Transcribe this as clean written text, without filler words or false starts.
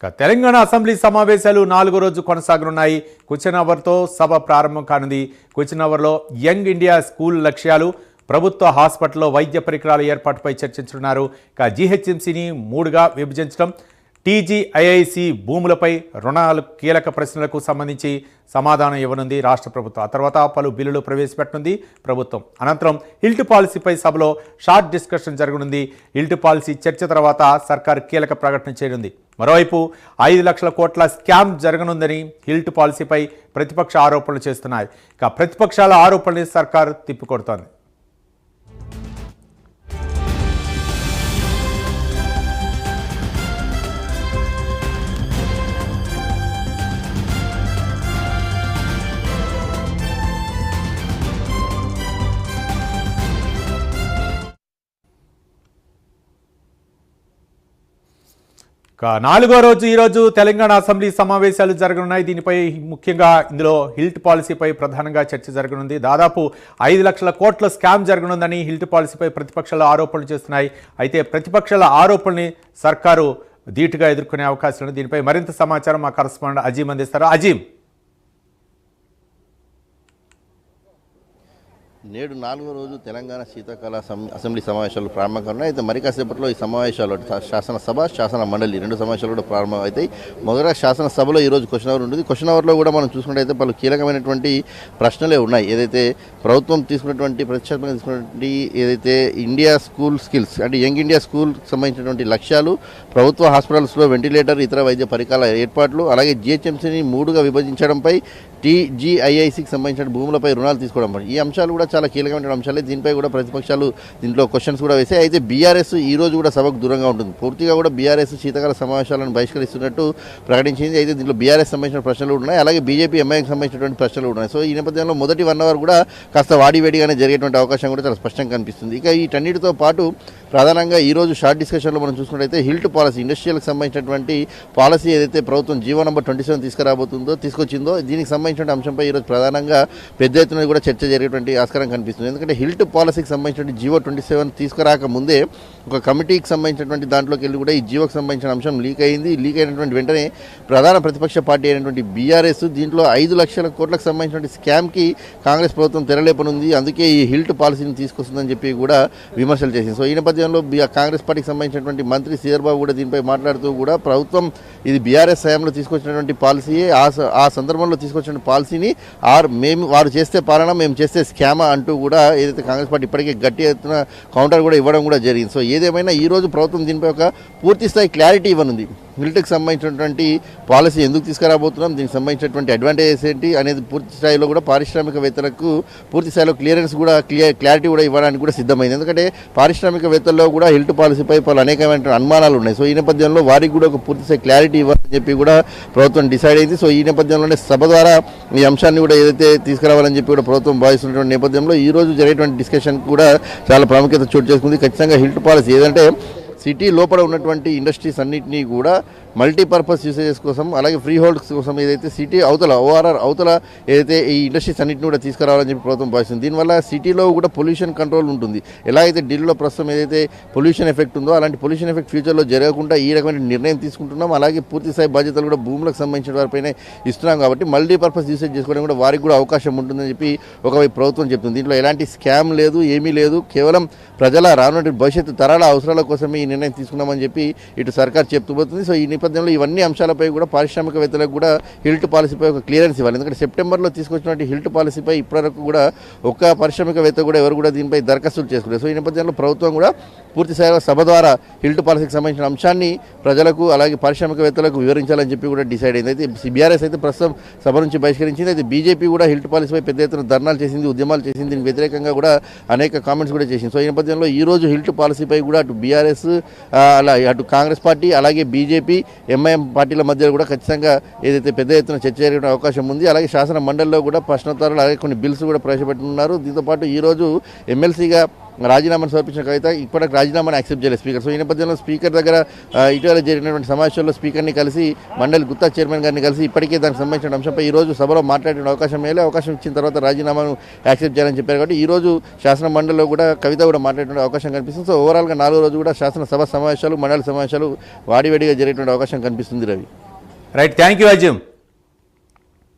Telangana assembly సమావేశాలు 4వ రోజు కొనసాగనున్నాయి. క్వశ్చన్ అవర్తో సభ ప్రారంభం కానుంది. క్వశ్చన్ అవర్లో యంగ్ ఇండియా స్కూల్ లక్ష్యాలు, ప్రభుత్వ హాస్పిటల్లో వైద్య పరికరాల ఏర్పాటుపై చర్చించనున్నారు. జీహెచ్ఎంసీని 3గా విభజించడం, టీజీఐఐసి భూములపై రుణాలు కీలక ప్రశ్నలకు సంబంధించి సమాధానం ఇవ్వనుంది రాష్ట్ర ప్రభుత్వం. ఆ తర్వాత పలు బిల్లులు ప్రవేశపెట్టనుంది ప్రభుత్వం. అనంతరం హిల్ట్ పాలసీపై సభలో షార్ట్ డిస్కషన్ జరగనుంది. హిల్ట్ పాలసీ చర్చ తర్వాత సర్కార్ కీలక ప్రకటన చేయనుంది. మరోవైపు 5 లక్షల కోట్ల స్కామ్ జరగనుందని హిల్ట్ పాలసీపై ప్రతిపక్ష ఆరోపణలు చేస్తున్నాయి. ప్రతిపక్షాల ఆరోపణలు సర్కార్ తిప్పికొడుతోంది. నాలుగో రోజు ఈరోజు తెలంగాణ అసెంబ్లీ సమావేశాలు జరగనున్నాయి. దీనిపై ముఖ్యంగా ఇందులో హిల్ట్ పాలసీపై ప్రధానంగా చర్చ జరగనుంది. దాదాపు 5 లక్షల కోట్ల స్కామ్ జరగనుందని హిల్ట్ పాలసీపై ప్రతిపక్షాలు ఆరోపణలు చేస్తున్నాయి. అయితే ప్రతిపక్షాల ఆరోపణల్ని సర్కారు ధీటుగా ఎదుర్కొనే అవకాశం ఉంది. దీనిపై మరింత సమాచారం మా కరెస్పాండెంట్ అజీం అందిస్తారు. అజీం, నేడు 4వ రోజు తెలంగాణ శీతాకాల అసెంబ్లీ సమావేశాలు ప్రారంభం కానున్నాయి. అయితే మరి కాసేపట్లో ఈ సమావేశాలు శాసనసభ, శాసన మండలి 2 సమావేశాలు కూడా ప్రారంభం అవుతాయి. మొదట శాసనసభలో ఈరోజు క్వశ్చన్ అవర్ ఉంటుంది. క్వశ్చన్ అవర్లో కూడా మనం చూసుకుంటే పలు కీలకమైనటువంటి ప్రశ్నలే ఉన్నాయి. ఏదైతే ప్రభుత్వం తీసుకున్నటువంటి ప్రతిష్టాత్మకంగా తీసుకున్నటువంటి ఏదైతే ఇండియా స్కూల్ స్కిల్స్ అంటే యంగ్ ఇండియా స్కూల్ సంబంధించినటువంటి లక్ష్యాలు, ప్రభుత్వ హాస్పిటల్స్లో వెంటిలేటర్, ఇతర వైద్య పరికరాల ఏర్పాట్లు, అలాగే జీహెచ్ఎంసీని 3గా విభజించడంపై, టీజీఐఐసికి సంబంధించిన భూములపై రుణాలు తీసుకోవడం, ఈ అంశాలు కూడా చాలా కీలకమైన అంశాలే. దీనిపై కూడా ప్రతిపక్షాలు దీంట్లో క్వశ్చన్స్ కూడా వేసాయి. అయితే బీఆర్ఎస్ ఈ రోజు కూడా సభకు దూరంగా ఉంటుంది. పూర్తిగా కూడా బీఆర్ఎస్ శీతకాల సమావేశాలను బహిష్కరిస్తున్నట్టు ప్రకటించింది. అయితే దీంట్లో బీఆర్ఎస్ సంబంధించిన ప్రశ్నలు ఉన్నాయి, అలాగే బీజేపీ ఎంఐకి సంబంధించినటువంటి ప్రశ్నలు ఉన్నాయి. సో ఈ నేపథ్యంలో మొదటి 1 అవర్ కూడా కాస్త వాడివేడిగానే జరిగేటువంటి అవకాశం కూడా చాలా స్పష్టంగా కనిపిస్తుంది. ఇక వీటన్నిటితో పాటు ప్రధానంగా ఈరోజు షార్ట్ డిస్కషన్లో మనం చూసుకున్నట్టయితే హిల్ట్ పాలసీ, ఇండస్ట్రియల్కి సంబంధించినటువంటి పాలసీ ఏదైతే ప్రభుత్వం జీవో నంబర్ 27 తీసుకొచ్చిందో దీనికి సంబంధించిన అంశంపై ఈరోజు ప్రధానంగా పెద్ద ఎత్తున కూడా చర్చ జరిగేటువంటి ఆస్కారం కనిపిస్తుంది. ఎందుకంటే హిల్ట్ పాలసీకి సంబంధించిన జీవో 27 తీసుకురాక ముందే ఒక కమిటీకి సంబంధించినటువంటి దాంట్లోకి వెళ్ళి కూడా ఈ జీవోకి సంబంధించిన అంశం లీక్ అయింది. లీక్ అయినటువంటి వెంటనే ప్రధాన ప్రతిపక్ష పార్టీ అయినటువంటి బీఆర్ఎస్ దీంట్లో 5 లక్షల కోట్లకు సంబంధించినటువంటి స్కామ్కి కాంగ్రెస్ ప్రభుత్వం తెరలేపనుంది, అందుకే ఈ హిల్ట్ పాలసీని తీసుకొస్తుందని చెప్పి కూడా విమర్శలు చేసింది. సో ఈ నేపథ్యంలో కాంగ్రెస్ పార్టీకి సంబంధించినటువంటి మంత్రి శ్రీధర్ బాబు కూడా దీనిపై మాట్లాడుతూ కూడా ప్రభుత్వం ఇది బీఆర్ఎస్ హయాంలో తీసుకొచ్చినటువంటి పాలసీయే, ఆ సందర్భంలో తీసుకొచ్చిన పాలసీని వారు చేస్తే పాలన, మేము చేస్తే స్కామా అంటూ కూడా ఏదైతే కాంగ్రెస్ పార్టీ ఇప్పటికే గట్టి ఎత్తున కౌంటర్ కూడా ఇవ్వడం కూడా జరిగింది. సో ఏదేమైనా ఈ రోజు ప్రభుత్వం దీనిపై ఒక పూర్తి స్థాయి క్లారిటీ ఇవ్వనుంది. హిల్ట్కి సంబంధించినటువంటి పాలసీ ఎందుకు తీసుకురాబోతున్నాం, దీనికి సంబంధించినటువంటి అడ్వాంటేజెస్ ఏంటి అనేది పూర్తి స్థాయిలో కూడా పారిశ్రామికవేత్తలకు పూర్తి స్థాయిలో క్లారిటీ కూడా ఇవ్వడానికి కూడా సిద్ధమైంది. ఎందుకంటే పారిశ్రామికవేత్తల్లో కూడా హిల్ట్ పాలసీపై పలు అనేకమైన అనుమానాలు ఉన్నాయి. సో ఈ నేపథ్యంలో వారికి కూడా ఒక పూర్తి స్థాయి క్లారిటీ ఇవ్వాలని చెప్పి కూడా ప్రభుత్వం డిసైడ్ అయింది. సో ఈ నేపథ్యంలోనే సభ ద్వారా ఈ అంశాన్ని కూడా ఏదైతే తీసుకురావాలని చెప్పి కూడా ప్రభుత్వం భావిస్తున్నటువంటి నేపథ్యంలో ఈ రోజు జరిగేటువంటి డిస్కషన్ కూడా చాలా ప్రాముఖ్యత చోటు చేసుకుంది. ఖచ్చితంగా హిల్ట్ పాలసీ ఏదంటే సిటీ లోపల ఉన్నటువంటి ఇండస్ట్రీస్ అన్నింటినీ కూడా మల్టీపర్పస్ యూసేజెస్ కోసం, అలాగే ఫ్రీ హోల్డ్స్ కోసం ఏదైతే సిటీ అవతల ఓఆర్ఆర్ అవతల ఏదైతే ఈ ఇండస్ట్రీస్ అన్నింటినీ కూడా తీసుకురావాలని చెప్పి ప్రభుత్వం భావిస్తుంది. దీనివల్ల సిటీలో కూడా పొల్యూషన్ కంట్రోల్ ఉంటుంది. ఎలా అయితే ఢిల్లీలో ప్రస్తుతం ఏదైతే పొల్యూషన్ ఎఫెక్ట్ ఉందో అలాంటి పొల్యూషన్ ఎఫెక్ట్ ఫ్యూచర్లో జరగకుండా ఈ రకమైన నిర్ణయం తీసుకుంటున్నాం. అలాగే పూర్తి స్థాయి బాధ్యతలు కూడా భూములకు సంబంధించిన వారిపైనే ఇస్తున్నాం కాబట్టి మల్టీపర్పస్ యూసేజ్ చేసుకోవడం కూడా వారికి కూడా అవకాశం ఉంటుందని చెప్పి ఒకవైపు ప్రభుత్వం చెప్తుంది. దీంట్లో ఎలాంటి స్కామ్ లేదు, ఏమీ లేదు, కేవలం ప్రజల రానున్న భవిష్యత్తు తరాల అవసరాల కోసమే ఈ నిర్ణయం తీసుకున్నామని చెప్పి ఇటు సర్కార్ చెప్తూ పోతుంది. సో ఈ నేపథ్యంలో ఇవన్నీ అంశాలపై కూడా పారిశ్రామికవేత్తలకు కూడా హిల్ట్ పాలసీపై ఒక క్లియరెన్స్ ఇవ్వాలి. ఎందుకంటే సెప్టెంబర్లో తీసుకొచ్చినటువంటి హిల్ట్ పాలసీపై ఇప్పటివరకు కూడా ఒక్క పారిశ్రామికవేత్త కూడా ఎవరు కూడా దీనిపై దరఖాస్తులు చేసుకున్నారు. సో ఈ నేపథ్యంలో ప్రభుత్వం కూడా పూర్తి స్థాయిలో సభ ద్వారా హిల్ట్ పాలసీకి సంబంధించిన అంశాన్ని ప్రజలకు అలాగే పారిశ్రామికవేత్తలకు వివరించాలని చెప్పి కూడా డిసైడ్ అయింది. అయితే బీఆర్ఎస్ అయితే ప్రస్తుతం సభ నుంచి బహిష్కరించింది. అయితే బీజేపీ కూడా హిల్ట్ పాలసీపై పెద్ద ఎత్తున ధర్నాలు చేసింది, ఉద్యమాలు చేసింది, దీనికి వ్యతిరేకంగా కూడా అనేక కామెంట్స్ కూడా చేసింది. సో ఈ నేపథ్యంలో ఈ రోజు హిల్ట్ పాలసీపై కూడా అటు బీఆర్ఎస్ అటు కాంగ్రెస్ పార్టీ అలాగే బీజేపీ ఎంఐఎం పార్టీల మధ్య కూడా ఖచ్చితంగా ఏదైతే పెద్ద ఎత్తున చర్చ జరిగే అవకాశం ఉంది. అలాగే శాసన మండలిలో కూడా ప్రశ్నోత్తరాలు అలాగే కొన్ని బిల్స్ కూడా ప్రవేశపెట్టనున్నారు. దీంతోపాటు ఈరోజు ఎమ్మెల్సీగా రాజీనామాను సమర్పించిన కవిత ఇప్పటికి రాజీనామాను యాక్సెప్ట్ చేయలేదు స్పీకర్. సో ఈ నేపథ్యంలో స్పీకర్ దగ్గర ఇటీవల జరిగినటువంటి సమావేశంలో స్పీకర్ని కలిసి మండలి గుత్తా చైర్మన్ గారిని కలిసి ఇప్పటికే దానికి సంబంధించిన అంశంపై ఈ రోజు సభలో మాట్లాడే అవకాశం ఇచ్చిన తర్వాత రాజీనామాను యాక్సెప్ట్ చేయాలని చెప్పారు. కాబట్టి ఈ రోజు శాసన మండలిలో కూడా కవిత కూడా మాట్లాడే అవకాశం కనిపిస్తుంది. సో ఓవరాల్గా 4వ రోజు కూడా శాసనసభ సమావేశాలు మండలి సమావేశాలు వాడివేడిగా జరిగేటువంటి అవకాశం కనిపిస్తుంది. Ravi right, thank you Azeem.